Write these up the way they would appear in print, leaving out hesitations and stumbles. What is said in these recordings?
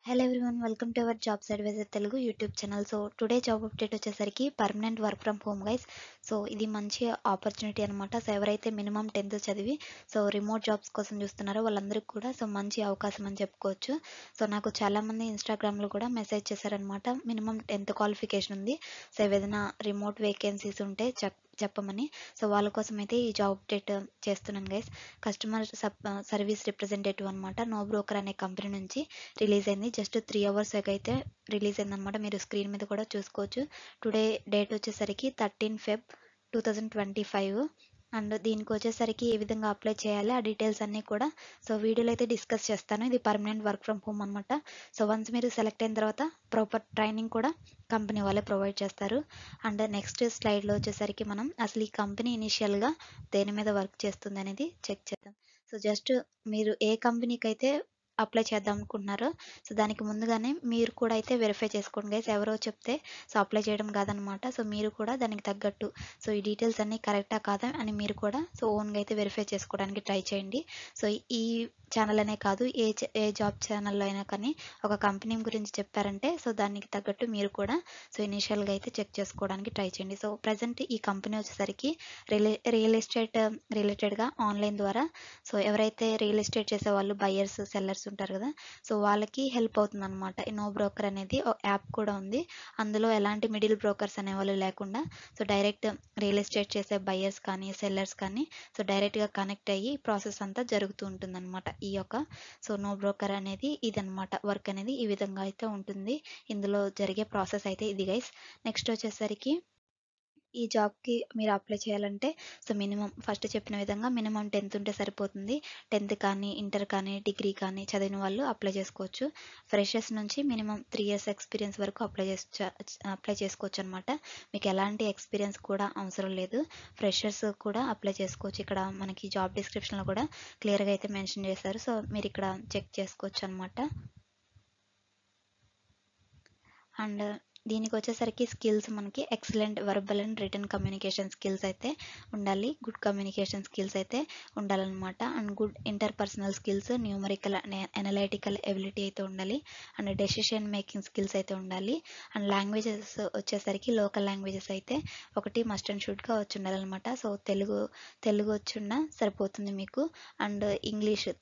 Hello everyone, welcome to our jobs advisor Telugu YouTube channel. So today job update వచ్చేసరికి permanent work from home guys. So ఇది మంచి opportunity అనమాట. So ఎవరైతే minimum 10th చదివి so remote jobs కోసం చూస్తున్నారో వాళ్ళందరికీ కూడా సో మంచి అవకాశం అని చెప్పుకోవచ్చు. సో నాకు చాలామంది ఇన్స్టాగ్రామ్లో కూడా మెసేజ్ చేశారనమాట, మినిమం 10th క్వాలిఫికేషన్ ఉంది, సో ఏదైనా రిమోట్ వేకెన్సీస్ ఉంటే చెప్పమని. సో వాళ్ళ కోసం అయితే ఈ జాబ్ అప్డేట్ చేస్తున్నాను గైస్. కస్టమర్ సర్వీస్ రిప్రజెంటేటివ్ అనమాట, నో బ్రోకర్ అనే కంపెనీ నుంచి రిలీజ్ అయింది. జస్ట్ 3 hours అయితే రిలీజ్ అయింది అనమాట. మీరు స్క్రీన్ మీద కూడా చూసుకోవచ్చు. టుడే డేట్ వచ్చేసరికి 13 Feb 2025. అండ్ దీనికి వచ్చేసరికి ఏ విధంగా అప్లై చేయాలి ఆ డీటెయిల్స్ అన్నీ కూడా సో వీడియోలో అయితే డిస్కస్ చేస్తాను. ఇది పర్మనెంట్ వర్క్ ఫ్రమ్ హోమ్ అనమాట. సో వన్స్ మీరు సెలెక్ట్ అయిన తర్వాత ప్రాపర్ ట్రైనింగ్ కూడా కంపెనీ వాళ్ళే ప్రొవైడ్ చేస్తారు. అండ్ నెక్స్ట్ స్లైడ్లో వచ్చేసరికి మనం అసలు ఈ కంపెనీ ఇనిషియల్గా దేని మీద వర్క్ చేస్తుంది అనేది చెక్ చేద్దాం. సో జస్ట్ మీరు ఏ కంపెనీకి అయితే అప్లై చేద్దాం అనుకుంటున్నారో సో దానికి ముందుగానే మీరు కూడా అయితే వెరిఫై చేసుకోండి గైస్. ఎవరో చెప్తే సో అప్లై చేయడం కాదనమాట. సో మీరు కూడా దానికి తగ్గట్టు సో ఈ డీటెయిల్స్ అన్నీ కరెక్టా కాదా అని మీరు కూడా సో ఓన్గా అయితే వెరిఫై చేసుకోవడానికి ట్రై చేయండి. సో ఈ ఛానల్ అనే కాదు, ఏ జాబ్ ఛానల్లో అయినా కానీ ఒక కంపెనీ గురించి చెప్పారంటే సో దానికి తగ్గట్టు మీరు కూడా సో ఇనిషియల్గా అయితే చెక్ చేసుకోవడానికి ట్రై చేయండి. సో ప్రజెంట్ ఈ కంపెనీ వచ్చేసరికి రియల్ ఎస్టేట్ రిలేటెడ్గా ఆన్లైన్ ద్వారా సో ఎవరైతే రియల్ ఎస్టేట్ చేసే వాళ్ళు బయర్స్ సెల్లర్స్ ఉంటారు కదా, సో వాళ్ళకి హెల్ప్ అవుతుంది అనమాట. ఈ నో బ్రోకర్ అనేది ఒక యాప్ కూడా ఉంది. అందులో ఎలాంటి మిడిల్ బ్రోకర్స్ అనేవాళ్ళు లేకుండా సో డైరెక్ట్ రియల్ ఎస్టేట్ చేసే బయర్స్ కానీ సెల్లర్స్ కానీ సో డైరెక్ట్గా కనెక్ట్ అయ్యి ప్రాసెస్ అంతా జరుగుతూ ఉంటుంది అనమాట. ఈ యొక్క సో నో బ్రోకర్ అనేది ఇదనమాట. వర్క్ అనేది ఈ విధంగా అయితే ఉంటుంది. ఇందులో జరిగే ప్రాసెస్ అయితే ఇది గైస్. నెక్స్ట్ వచ్చేసరికి ఈ జాబ్కి మీరు అప్లై చేయాలంటే సో మినిమం ఫస్ట్ చెప్పిన విధంగా మినిమం 10th ఉంటే సరిపోతుంది. 10th కానీ ఇంటర్ కానీ డిగ్రీ కానీ చదివిన వాళ్ళు అప్లై చేసుకోవచ్చు. ఫ్రెషర్స్ నుంచి మినిమం 3 years ఎక్స్పీరియన్స్ వరకు అప్లై చేసుకోవచ్చు అనమాట. మీకు ఎలాంటి ఎక్స్పీరియన్స్ కూడా అవసరం లేదు, ఫ్రెషర్స్ కూడా అప్లై చేసుకోవచ్చు. ఇక్కడ మనకి జాబ్ డిస్క్రిప్షన్లో కూడా క్లియర్గా అయితే మెన్షన్ చేశారు. సో మీరు ఇక్కడ చెక్ చేసుకోవచ్చు అనమాట. అండ్ దీనికి వచ్చేసరికి స్కిల్స్ మనకి excellent verbal and return communication skills అయితే ఉండాలి, గుడ్ కమ్యూనికేషన్ స్కిల్స్ అయితే ఉండాలన్నమాట. And good interpersonal skills, numerical analytical ability అయితే ఉండాలి. అండ్ డెసిషన్ మేకింగ్ స్కిల్స్ అయితే ఉండాలి. అండ్ లాంగ్వేజెస్ వచ్చేసరికి లోకల్ లాంగ్వేజెస్ అయితే ఒకటి మస్ట్ అండ్ షుడ్గా వచ్చి ఉండాలన్నమాట. సో తెలుగు వచ్చున్నా సరిపోతుంది మీకు. అండ్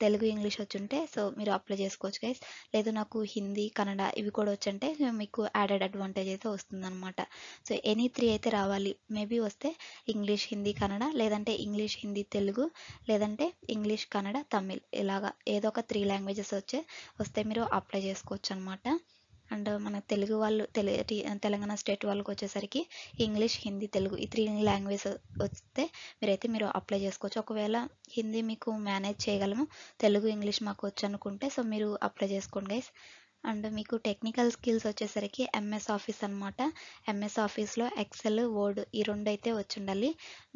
తెలుగు ఇంగ్లీష్ వచ్చుంటే సో మీరు అప్లై చేసుకోవచ్చు గైస్. లేదు నాకు హిందీ కన్నడ ఇవి కూడా వచ్చంటే మీకు యాడెడ్ అడ్వాంటేజ్ అయితే వస్తుందన్నమాట. సో ఎనీ 3 అయితే రావాలి. మేబీ వస్తే ఇంగ్లీష్ హిందీ కన్నడ, లేదంటే ఇంగ్లీష్ హిందీ తెలుగు, లేదంటే ఇంగ్లీష్ కన్నడ తమిళ్, ఇలాగా ఏదో ఒక 3 లాంగ్వేజెస్ వస్తే మీరు అప్లై చేసుకోవచ్చు అనమాట. అండ్ మన తెలుగు వాళ్ళు తెలంగాణ స్టేట్ వాళ్ళకి వచ్చేసరికి ఇంగ్లీష్ హిందీ తెలుగు ఈ 3 లాంగ్వేజ్ వస్తే మీరు అప్లై చేసుకోవచ్చు. ఒకవేళ హిందీ మీకు మేనేజ్ చేయగలము, తెలుగు ఇంగ్లీష్ మాకు వచ్చు అనుకుంటే సో మీరు అప్లై చేసుకోండి గైస్. అండ్ మీకు టెక్నికల్ స్కిల్స్ వచ్చేసరికి ఎంఎస్ ఆఫీస్ అనమాట. ఎంఎస్ ఆఫీస్లో ఎక్సెల్ వర్డ్ ఈ 2 అయితే వచ్చి ఉండాలి.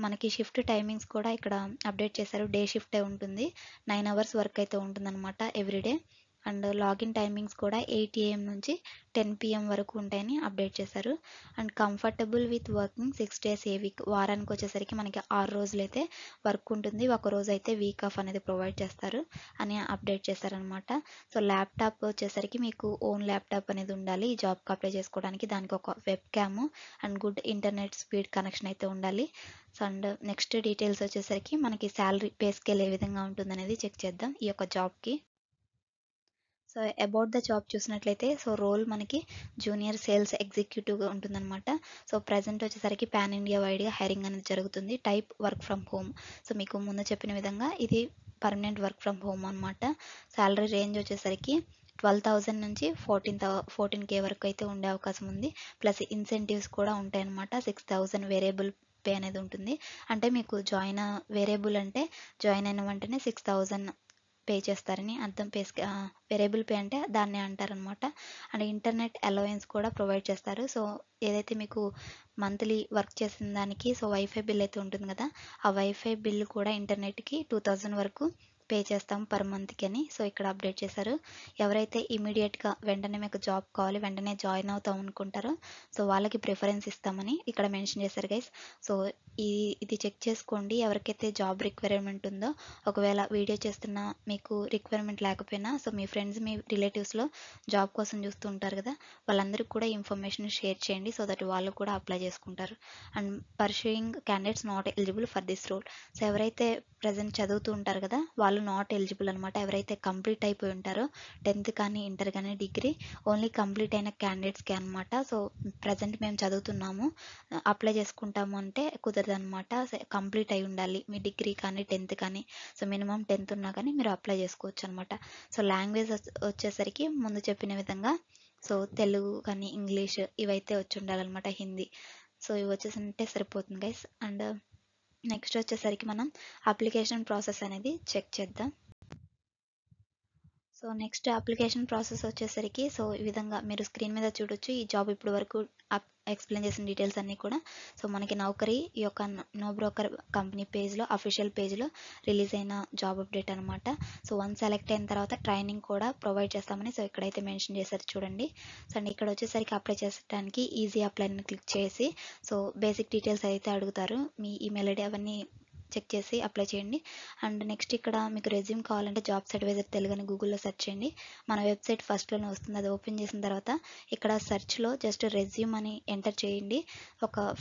మనకి షిఫ్ట్ టైమింగ్స్ కూడా ఇక్కడ అప్డేట్ చేశారు. డే షిఫ్టే ఉంటుంది, 9 hours వర్క్ అయితే ఉంటుందన్నమాట ఎవ్రీడే. అండ్ లాగిన్ టైమింగ్స్ కూడా 8 AM నుంచి 10 PM వరకు ఉంటాయని అప్డేట్ చేశారు. And comfortable with working 6 days A week, వారానికి వచ్చేసరికి మనకి 6 రోజులు అయితే వర్క్ ఉంటుంది, ఒక రోజు అయితే వీక్ ఆఫ్ అనేది ప్రొవైడ్ చేస్తారు అని అప్డేట్ చేశారనమాట. సో ల్యాప్టాప్ వచ్చేసరికి మీకు ఓన్ ల్యాప్టాప్ అనేది ఉండాలి ఈ జాబ్కి అప్లై చేసుకోవడానికి. దానికి ఒక web cam and good internet speed connection అయితే ఉండాలి. సో అండ్ నెక్స్ట్ డీటెయిల్స్ వచ్చేసరికి మనకి శాలరీ పే స్కేల్ ఏ విధంగా ఉంటుందనేది చెక్ చేద్దాం ఈ యొక్క జాబ్కి. సో అబౌట్ ద జాబ్ చూసినట్లయితే సో రోల్ మనకి జూనియర్ సేల్స్ ఎగ్జిక్యూటివ్గా ఉంటుందన్నమాట. సో ప్రజెంట్ వచ్చేసరికి పాన్ ఇండియా వైడ్గా హైరింగ్ అనేది జరుగుతుంది. Type work from home. So మీకు ముందు చెప్పిన విధంగా ఇది పర్మనెంట్ వర్క్ ఫ్రమ్ హోమ్ అనమాట. శాలరీ రేంజ్ వచ్చేసరికి 12,000 నుంచి 14K వరకు అయితే ఉండే అవకాశం ఉంది. ప్లస్ ఇన్సెంటివ్స్ కూడా ఉంటాయి అనమాట. 6,000 వేరియబుల్ పే అనేది ఉంటుంది. అంటే మీకు వేరియబుల్ అంటే జాయిన్ అయిన వెంటనే 6,000 పే చేస్తారని అర్థం. వేరియబుల్ పే అంటే దాన్ని అంటారనమాట. అండ్ ఇంటర్నెట్ అలవెన్స్ కూడా ప్రొవైడ్ చేస్తారు. సో ఏదైతే మీకు మంత్లీ వర్క్ చేసిన దానికి సో వైఫై బిల్ అయితే ఉంటుంది కదా, ఆ వైఫై బిల్ కూడా ఇంటర్నెట్కి 2,000 వరకు పే చేస్తాం పర్ మంత్కి అని. సో ఇక్కడ అప్డేట్ చేశారు. ఎవరైతే ఇమీడియట్గా వెంటనే మీకు జాబ్ కావాలి, వెంటనే జాయిన్ అవుతాం అనుకుంటారో సో వాళ్ళకి ప్రిఫరెన్స్ ఇస్తామని ఇక్కడ మెన్షన్ చేశారు గైస్. సో ఇది చెక్ చేసుకోండి, ఎవరికైతే జాబ్ రిక్వైర్మెంట్ ఉందో. ఒకవేళ వీడియో చేస్తున్న మీకు రిక్వైర్మెంట్ లేకపోయినా సో మీ ఫ్రెండ్స్, మీ రిలేటివ్స్లో జాబ్ కోసం చూస్తూ ఉంటారు కదా, వాళ్ళందరికీ కూడా ఇన్ఫర్మేషన్ షేర్ చేయండి. సో దట్ వాళ్ళు కూడా అప్లై చేసుకుంటారు. And pursuing candidates not eligible for this role. So ఎవరైతే ప్రజెంట్ చదువుతూ ఉంటారు కదా వాళ్ళు నాట్ ఎలిజిబుల్ అనమాట. ఎవరైతే కంప్లీట్ అయిపోయి ఉంటారో 10th కానీ ఇంటర్ కానీ డిగ్రీ ఓన్లీ కంప్లీట్ అయిన క్యాండిడేట్స్కి అనమాట. సో ప్రజెంట్ మేము చదువుతున్నాము, అప్లై చేసుకుంటాము అంటే కుదరదు అనమాట. కంప్లీట్ అయి ఉండాలి మీ డిగ్రీ కానీ 10th కానీ. సో మినిమం 10th ఉన్నా కానీ మీరు అప్లై చేసుకోవచ్చు అనమాట. సో లాంగ్వేజ్ వచ్చేసరికి ముందు చెప్పిన విధంగా సో తెలుగు కానీ ఇంగ్లీష్ ఇవైతే వచ్చి ఉండాలన్నమాట, హిందీ. సో ఇవి వచ్చేసింటే సరిపోతుంది గైస్. అండ్ నెక్స్ట్ వచ్చేసరికి మనం అప్లికేషన్ ప్రాసెస్ అనేది చెక్ చేద్దాం. సో నెక్స్ట్ అప్లికేషన్ ప్రాసెస్ వచ్చేసరికి సో ఈ విధంగా మీరు స్క్రీన్ మీద చూడొచ్చు. ఈ జాబ్ ఇప్పుడు వరకు ఎక్స్ప్లెయిన్ చేసిన డీటెయిల్స్ అన్నీ కూడా సో మనకి నౌకరీ ఈ యొక్క నో బ్రోకర్ కంపెనీ పేజ్లో, అఫీషియల్ పేజ్లో రిలీజ్ అయిన జాబ్ అప్డేట్ అనమాట. సో వన్స్ సెలెక్ట్ అయిన తర్వాత ట్రైనింగ్ కూడా ప్రొవైడ్ చేస్తామని సో ఇక్కడైతే మెన్షన్ చేశారు చూడండి. సో అండ్ ఇక్కడ వచ్చేసరికి అప్లై చేసడానికి ఈజీ అప్లై అని క్లిక్ చేసి సో బేసిక్ డీటెయిల్స్ అయితే అడుగుతారు, మీ ఈమెయిల్ ఐడి అవన్నీ చెక్ చేసి అప్లై చేయండి. అండ్ నెక్స్ట్ ఇక్కడ మీకు రెజ్యూమ్ కావాలంటే జాబ్స్ అడ్వైజర్ తెలుగు అని గూగుల్లో సెర్చ్ చేయండి. మన వెబ్సైట్ ఫస్ట్లోనే వస్తుంది. అది ఓపెన్ చేసిన తర్వాత ఇక్కడ సెర్చ్లో జస్ట్ రెజ్యూమ్ అని ఎంటర్ చేయండి.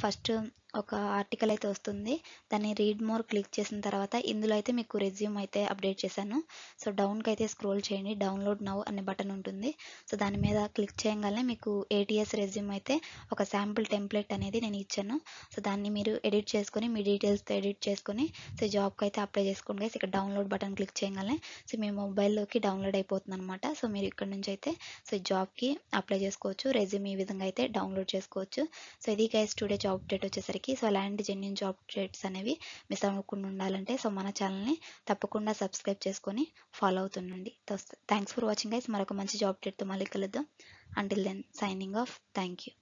ఫస్ట్ ఒక ఆర్టికల్ అయితే వస్తుంది, దాన్ని రీడ్ మోర్ క్లిక్ చేసిన తర్వాత ఇందులో అయితే మీకు రెజ్యూమ్ అయితే అప్డేట్ చేశాను. సో డౌన్కి అయితే స్క్రోల్ చేయండి, డౌన్లోడ్ నౌ అనే బటన్ ఉంటుంది. సో దాని మీద క్లిక్ చేయగానే మీకు ATS రెజ్యూమ్ అయితే ఒక శాంపుల్ టెంప్లెట్ అనేది నేను ఇచ్చాను. సో దాన్ని మీరు ఎడిట్ చేసుకొని మీ డీటెయిల్స్తో ఎడిట్ చేసుకొని సో జాబ్కి అయితే అప్లై చేసుకోండి గైస్. ఇక్కడ డౌన్లోడ్ బటన్ క్లిక్ చేయగానే సో మీ మొబైల్లోకి డౌన్లోడ్ అయిపోతుంది అనమాట. సో మీరు ఇక్కడ నుంచి అయితే సో జాబ్కి అప్లై చేసుకోవచ్చు, రెజ్యూమ్ ఈ విధంగా అయితే డౌన్లోడ్ చేసుకోవచ్చు. సో ఇది గైస్ టుడే జాబ్ అప్డేట్ వచ్చేసరికి. సో అలాంటి జెన్యూన్ జాబ్ అప్డేట్స్ అనేవి మిస్ అవ్వకుండా ఉండాలంటే సో మన ఛానల్ని తప్పకుండా సబ్స్క్రైబ్ చేసుకొని ఫాలో అవుతుండండి. Thanks for watching guys. మరొక మంచి జాబ్ అప్డేట్తో మళ్ళీ కలుద్దాం. Until then signing off. Thank you.